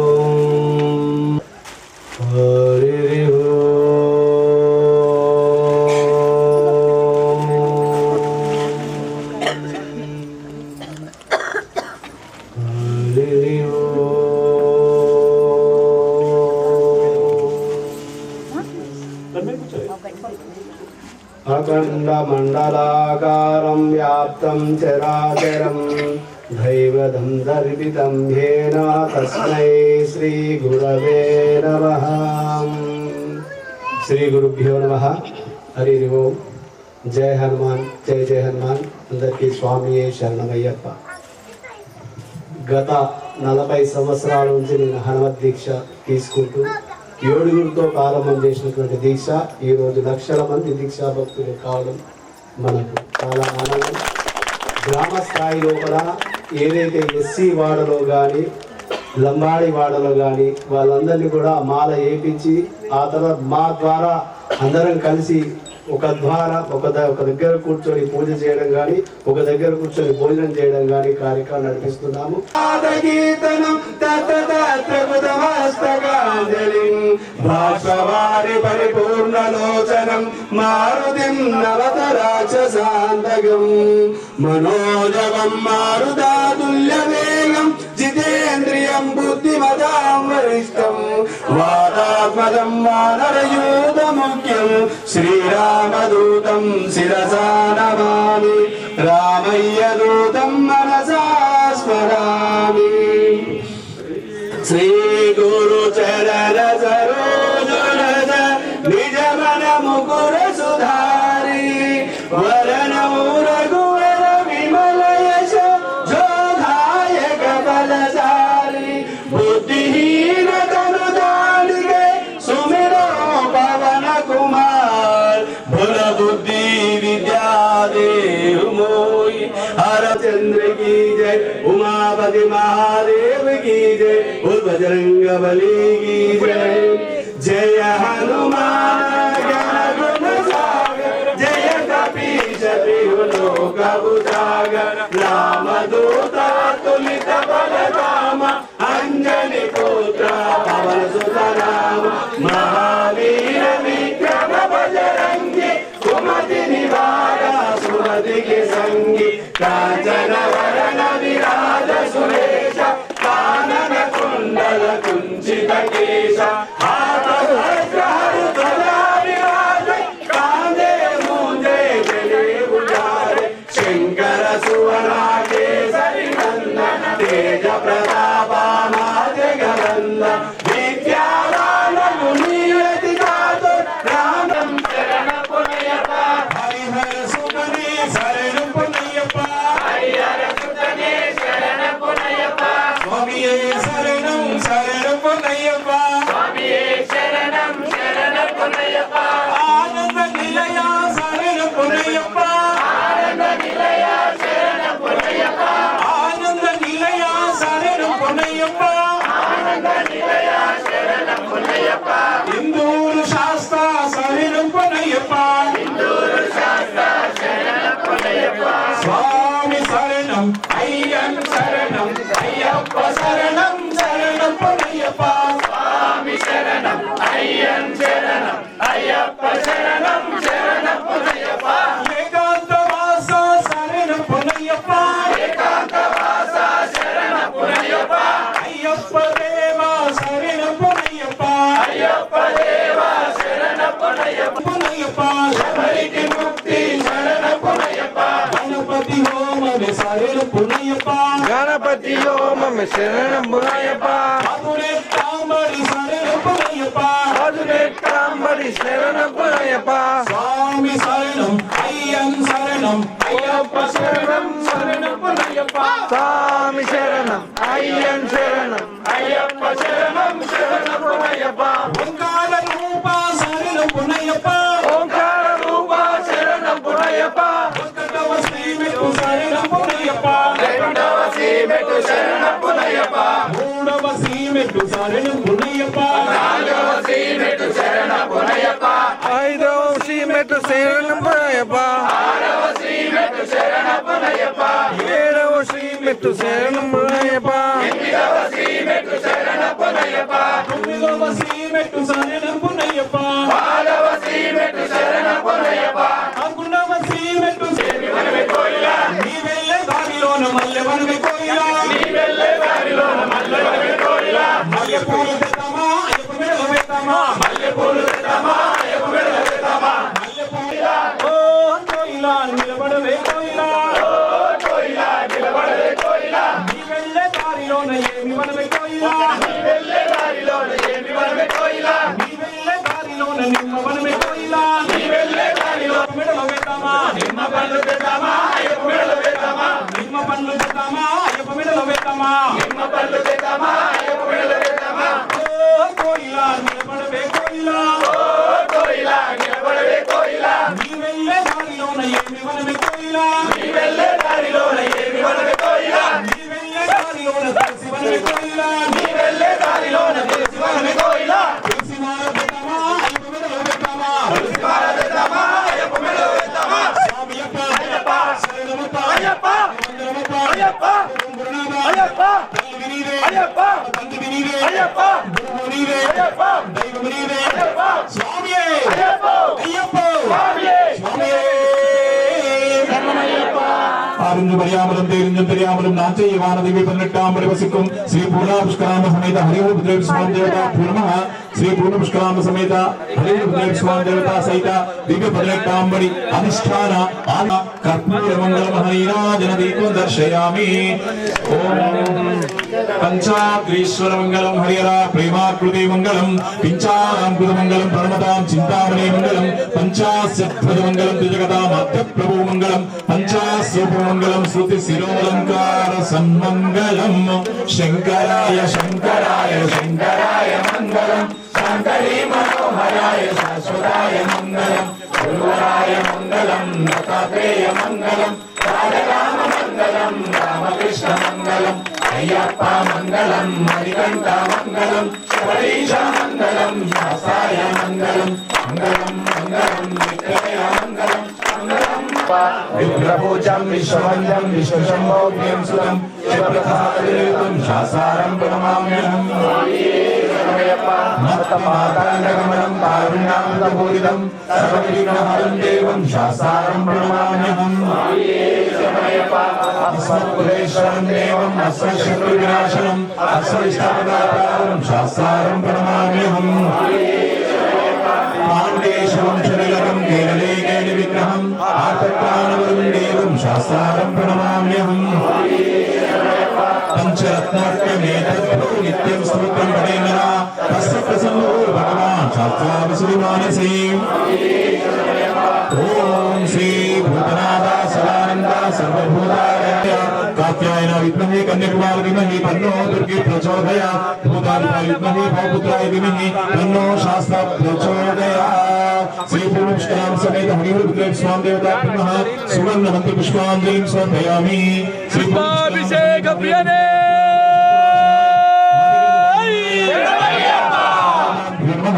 అఖండమండలాకారం వ్యాప్తం చరాచరం దైవదం దర్పితం యేన తస్మై శ్రీ గురవే నమః. శ్రీ గురుభ్యో నమః. హరి ఓం. జయ హనుమాన్, జయ జయ హనుమాన్. అందరికీ స్వామియే శరణమయ్యప్ప. గత 40 సంవత్సరాల నుంచి నేను హనుమత్ దీక్ష తీసుకుంటూ 7గురితో ప్రారంభం చేసినటువంటి దీక్ష ఈరోజు లక్షల మంది దీక్షా భక్తులు కావడం మనకు చాలా ఆనందం. గ్రామ స్థాయి లోపల ఏదైతే ఎస్సీ వాడలో కానీ లంబాడి వాడలో కానీ వాళ్ళందరినీ కూడా మాల ఏపించి ఆ తర్వాత మా ద్వారా అందరం కలిసి ఒక దగ్గర కూర్చొని పూజ చేయడం కానీ ఒక దగ్గర కూర్చొని భోజనం చేయడం కానీ కార్యక్రమం నడిపిస్తున్నాము. పరిపూర్ణలోచనం మారుతిం నవతరాక్షసాంతకం మనోజవం మారుతాతుల్యవేగం జితేంద్రియం బుద్ధిమతాం వరిష్టం వాతాత్మజం వానరయూతముఖ్యం శ్రీరామదూతం శిరసా నమామి రామయ్య దూతం మనసా స్మరామి. శ్రీ గురు చరణ సరోజరజ నిజ మన ముకుర సుధారి వరణౌ రఘువర విమల యశ జోధాయక బలశాలి బుద్ధిహీన తను దానికే సుమిరో పవన కుమార్ భుల బుద్ధి విద్యా देव मोई हर चंद्र की जय उमापति महादेव की जय और बजरंग बली की जय. जय हनुमान ज्ञान गुण सागर जय कपीश तिहु लोक उजागर राम दूत तुलित बल धाम अंजनी पुत्र पवन सुत राम महावीर विक्रम बजरंगी सुमति निवार सुमति के संगी कांचन वरण विराज सुरेश कानन कुंडल कुंचित केश हाथ वज्र ध्वजा विराज कांधे मूंजे जले उजारे शंकर सुवना के ఇందూరు శాస్త్ర శరణం పొన్నయ్యప్ప స్వామి శరణం అయ్యన్ శరణం అయ్యప్ప శరణం శరణం పొన్నయ్యప్ప స్వామి శరణం అయ్యన్ శరణం అయ్యప్ప శరణం శరణం పొన్నయ్యప్ప ఏకాంతవాస శరణం పొన్నయ్యప్ప ఏకాంతవాస శరణం పొన్నయ్యప్ప అయ్యప్ప దేవా శరణం పొన్నయ్యప్ప అయ్యప్ప దేవా శరణం పొన్నయ్యప్ప పొన్నయ్యప్ప శబరికి ముక్తి శరణం పొన్నయ్యప్ప గణపతి హోమమే శరణం పొన్నయ్యప్ప గణపతి ఓం శరణం పొన్నయ్యప్ప మధురే తాంబడి శరణం పొన్నయ్యప్ప మధురే తాంబడి శరణం పొన్నయ్యప్ప స్వామి శరణం అయ్యన్ శరణం అయ్యప్ప శరణం శరణం పొన్నయ్యప్ప స్వామి శరణం అయ్యన్ శరణం అయ్యప్ప శరణం శరణం పొన్నయ్యప్ప ఓంకార రూప శరణం పొన్నయ్యప్ప ఓంకార రూప శరణం పొన్నయ్యప్ప ఒకటవ శ్రీమెట్టు శరణం పొన్నయ్యప్ప రెండవ శ్రీమెట్టు శరణం పొన్నయ్యప్ప మూడవ శ్రీమెట్టు శరణం పొన్నయ్యప్ప నాలుగవ శ్రీమెట్టు శరణం పొన్నయ్యప్ప ఐదవ శ్రీమెట్టు శరణం పొన్నయ్యప్ప ఆరవ శ్రీమెట్టు శరణం పొన్నయ్యప్ప ఏడవ శ్రీమెట్టు శరణం పొన్నయ్యప్ప ఎనిమిదవ శ్రీమెట్టు శరణం పొన్నయ్యప్ప తొమ్మిదవ శ్రీమెట్టు శరణం పొన్నయ్యప్ప పదవ శ్రీమెట్టు శరణం పొన్నయ్యప్ప పదకొండవ శ్రీమెట్టు నీ వెళ్ళే దారిలోన మల్లెవనమే కోయిలా నీ వెళ్ళే దారిలోన మల్లెవనమే కోయిలా మల్లెపూలు తెద్దామా అయ్యప్ప మెడలో వేద్దామా మల్లెపూలు తెద్దామా అయ్యప్ప మెడలో వేద్దామా ఓ కోయిలా నిలబడవే కోయిలా కోయిలా నిలబడలే కోయిలా నీ వెళ్ళే దారిలోన ఏమి వనమే కోయిలా నీ వెళ్ళే దారిలోన ఏమి వనమే కోయిలా నీ వెళ్ళే దారిలోన నిమ్మ వనమే కోయిలా నీ వెళ్ళే దారిలో మెడలో వేద్దామా నిమ్మ పండ్లు తెద్దామా అయ్యప్ప మెడలో వేద్దామా నిమ్మ పండ్లు తెద్దామా అయ్యప్ప మెడలో వేద్దామా నిమ్మ పండ్లు తెద్దామా అయ్యప్ప మెడలో వేద్దామా ఓ కోయిలా నిలబడవే కోయిలా కోయిలా నిలబడవే కోయిలా నీ వెళ్ళే దారిలోన ఏమి వనమే కోయిలా నీ వెళ్ళే దారిలోన ఏమి వనమే కోయిలా నీ వెళ్ళే దారిలోన తెలిసి వనమే కోయిలా నీ వెళ్ళే దారిలోన తెలిసి వనమే కోయిలా తెలిసి మాల వేద్దామా అయ్యప్ప మెడలో వేద్దామా తెలిసి మాల తెద్దామా అయ్యప్ప మెడలో వేద్దామా స్వామి అయ్యప్ప శరణమప్ప అయ్యప్ప వందనమప్ప అయ్యప్ప గురునాథ అయ్యప్ప తల్లి నీవే అయ్యప్ప తండ్రి నీవే అయ్యప్ప గురువు నీవే అయ్యప్ప దైవము నీవే అయ్యప్ప స్వామియే అయ్యప్ప అయ్యప్ప స్వామియే స్వామియే శరణమయ్యప్ప ആറിഞ്ചു മലയാമലം തേരിഞ്ചും തെരിയാമലും നാച്ചയ്യ വാനദിവ്യ 18 വസിക്കും ശ്രീ പൂർണ്ണ പുഷ്കരാമ സമേത ഹരിഹര ഭദ്രേവ സ്വാമി ദേവത പൂർണ്ണ ശ്രീ പൂർണ്ണ പുഷ്കരാമ സമേത ഹരിഹര ഭദ്രേവ സ്വാമി ദേവത സഹിത ദിവ്യ 18 അധിഷ്ഠാന കർപ്പൂര മംഗള മഹനീരാജന ദീപം ദർശയാമി ഓം పంచాగ్రీశ్వర మంగళం హరిహర ప్రేమాకృతి మంగళం పించాంకృత మంగళం ప్రణమతాం చింతామణి మంగళం పంచాశద్భుత మంగళం త్రిజగతామాద్య ప్రభు మంగళం పంచాశూప మంగళం శృతి శిరోలంకార సన్మంగళం శంకరాయ శంకరాయ శంకరాయ మంగళం శంకరీ మనోహరాయ శాశ్వతాయ మంగళం గురువరాయ మంగళం దత్తాత్రేయ మంగళం రామ మంగళం రామకృష్ణ మంగళం అయ్యప్ప మంగళం మణికంఠ మంగళం శబరీశ మంగళం శాసాయ మంగళం మంగళం మంగళం విక్రయ మంగళం మంగళం విప్రభూజం విశ్వవంద్యం విశ్వశంభోగ్యం సుతం శివప్రసాదం శాసారం ప్రణమామ్యహం మత్తమాతాండగమనం కారుణ్యామృతపూరితం సర్వవిఘ్నహరం దేవం శాసారం ప్రణమామ్యహం అస్మత్కులేశ్వరం దేవం అస్మశత్రువినాశనం అస్మరిష్టాపదాతారం శాస్త్రారం ప్రణమామ్యహం పాండేశవం శరీరం కేరళే కేలి విగ్రహం ఆర్తప్రాణవరం దేవం శాస్త్రారం ప్రణమామ్యహం పంచరత్నార్కమేతద్భూ నిత్యం స్తోత్రం పఠేన్నః తస్య ప్రసన్నో భగవాన్ శాస్త్రావసురి మానసే ఓం శ్రీ భూతనాథ సదానంద సర్వభూతాయ కాత్యాయన విద్మహే కన్యాకుమారి ధీమహి తన్నో దుర్గే ప్రచోదయాత్ భూతానికాయ విద్మహే భవపుత్రాయ ధీమహి తన్నో శాస్త్ర ప్రచోదయాత్ శ్రీ పుష్కరామ సమేత హరిహర భద్రేవ స్వామి దేవతా పునః సువర్ణ మంత్ర పుష్పాంజలిం సమర్పయామి శ్రీ అభిషేక ప్రియనే నమః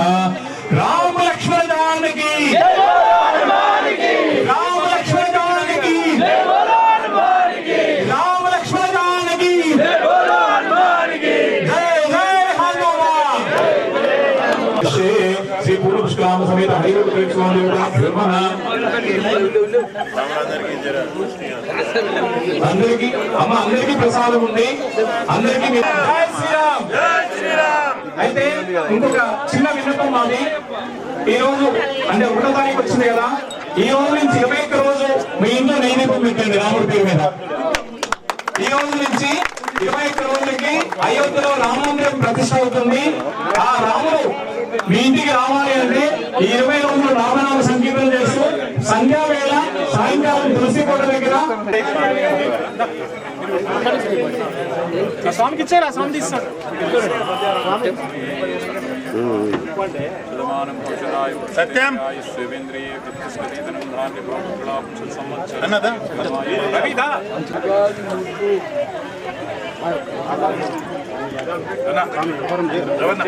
అందరికీ అమ్మ అందరికీ ప్రసాదం ఉంది. అందరికీ జై శ్రీరామ్. అయితే ఇంకొక చిన్న విన్నపం మాది. ఈ రోజు అంటే 1వ తారీఖు వచ్చింది కదా, ఈ రోజు నుంచి 21 రోజు మీ ఇంట్లో నైవేద్యం పెట్టండి రాముడి పేరు మీద. ఈ రోజు నుంచి 21 రోజులకి అయోధ్యలో రామమందిరం ప్రతిష్ట అవుతుంది. ఆ రాముడు మీ ఇంటికి రావాలి అంటే ఈ 20 రోజులు రామనామ సంకీర్తన చేస్తూ సంధ్యా వేళ సాయంకాలం తులసి కోట దగ్గర స్వామికి ఇచ్చారా? స్వామి తీస్తాడు. సత్యం అన్నదా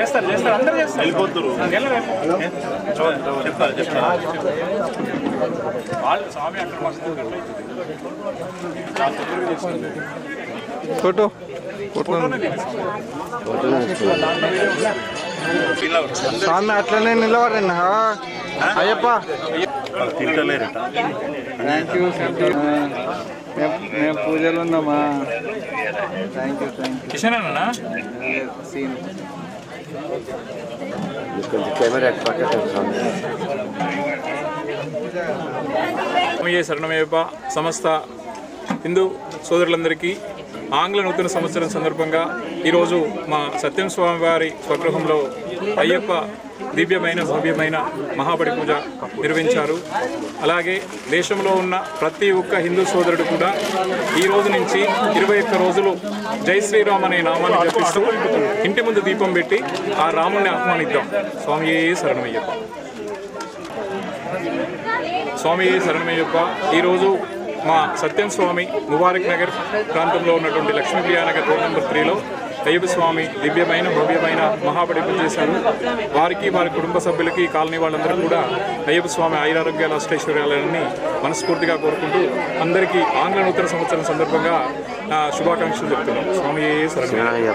చేస్తారు అందరూ చేస్తారు. వెళ్ళిపోతున్నారు. చెప్తారు వాళ్ళు స్వామి అక్కడ ఫోటో స్వామి అట్లనే నిలబడండి. అయ్యప్ప తింటలేరట. Thank you. మేము పూజలు ఉన్నామా? Thank you. కిషన్ అన్నా సీన్ శరణమయ్యప్ప. సమస్త హిందూ సోదరులందరికీ ఆంగ్ల నూతన సంవత్సరం సందర్భంగా ఈరోజు మా సత్యం స్వామి వారి స్వగృహంలో అయ్యప్ప దివ్యమైన భవ్యమైన మహాబడి పూజ నిర్వహించారు. అలాగే దేశంలో ఉన్న ప్రతి ఒక్క హిందూ సోదరుడు కూడా ఈ రోజు నుంచి 21 రోజులు జై శ్రీరామ్ అనే నామాన్ని జపిస్తూ ఇంటి ముందు దీపం పెట్టి ఆ రాముణ్ణి ఆహ్వానిద్దాం. స్వామియే శరణమయ్యప్ప. స్వామియే శరణమయ్యప్ప. ఈరోజు మా సత్యం స్వామి ముబారక్ నగర్ ప్రాంతంలో ఉన్నటువంటి లక్ష్మీప్రియా నగర్ రోడ్ నెంబర్ 3లో అయ్యప్ప స్వామి దివ్యమైన భవ్యమైన మహాబడి పూజ చేశారు. వారికి వారి కుటుంబ సభ్యులకి కాలనీ వాళ్ళందరూ కూడా అయ్యప్ప స్వామి ఆయురారోగ్యాల అష్టైశ్వర్యాలని మనస్ఫూర్తిగా కోరుకుంటూ అందరికీ ఆంగ్ల నూతన సంవత్సరం సందర్భంగా శుభాకాంక్షలు చెప్తున్నాం. స్వామి శరణమయ్యప్ప.